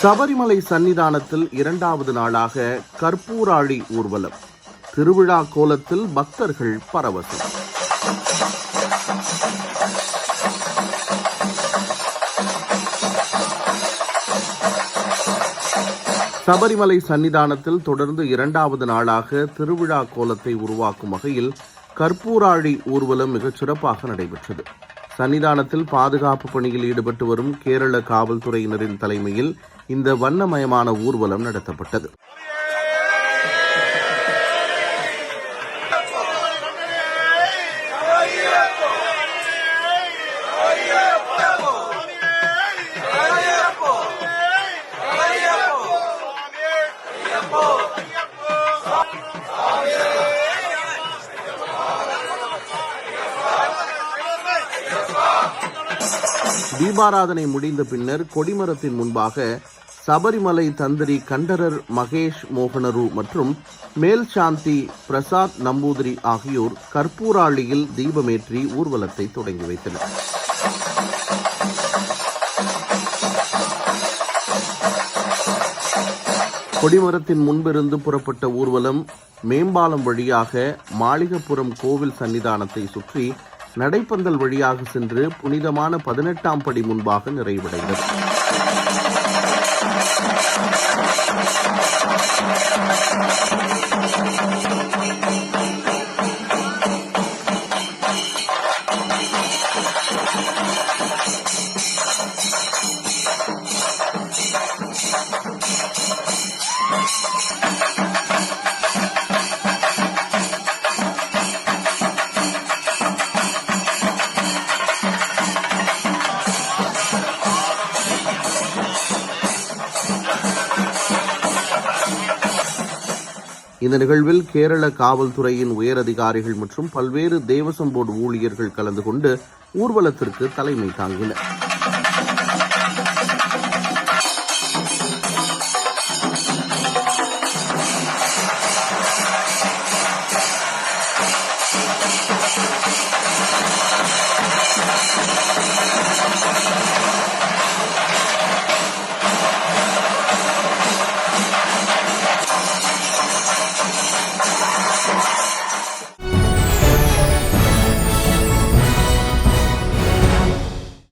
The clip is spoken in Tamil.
சபரிமலை சன்னிதானத்தில் இரண்டாவது நாளாக கற்பூராழி ஊர்வலம். திருவிழா கோலத்தில் பக்தர்கள் பரவசம். சபரிமலை சன்னிதானத்தில் தொடர்ந்து இரண்டாவது நாளாக திருவிழா கோலத்தை உருவாக்கும் வகையில் கற்பூராழி ஊர்வலம் மிகச் சிறப்பாக நடைபெற்றது. சன்னிதானத்தில் பாதுகாப்பு பணியில் ஈடுபட்டு வரும் கேரள காவல்துறையினரின் தலைமையில் இந்த வண்ணமயமான ஊர்வலம் நடத்தப்பட்டது. தீபாராதனை முடிந்த பின்னர் கொடிமரத்தின் முன்பாக சபரிமலை தந்திரி கண்டரர் மகேஷ் மோகனரு மற்றும் மேல் சாந்தி பிரசாத் நம்பூதிரி ஆகியோர் கற்பூராழியில் தீபமேற்றி ஊர்வலத்தை தொடங்கி வைத்தனர். கொடிமரத்தின் முன்பிருந்து புறப்பட்ட ஊர்வலம் மேம்பாலம் வழியாக மாளிகப்புரம் கோவில் சன்னிதானத்தை சுற்றி நடைப்பந்தல் வழியாக சென்று புனிதமான 18ஆம் படி முன்பாக நிறைவடைந்தது. இந்த நிகழ்வில் கேரள காவல்துறையின் உயரதிகாரிகள் மற்றும் பல்வேறு தேவசம் போர்டு ஊழியர்கள் கலந்து கொண்டு ஊர்வலத்திற்கு தலைமை தாங்கினர்.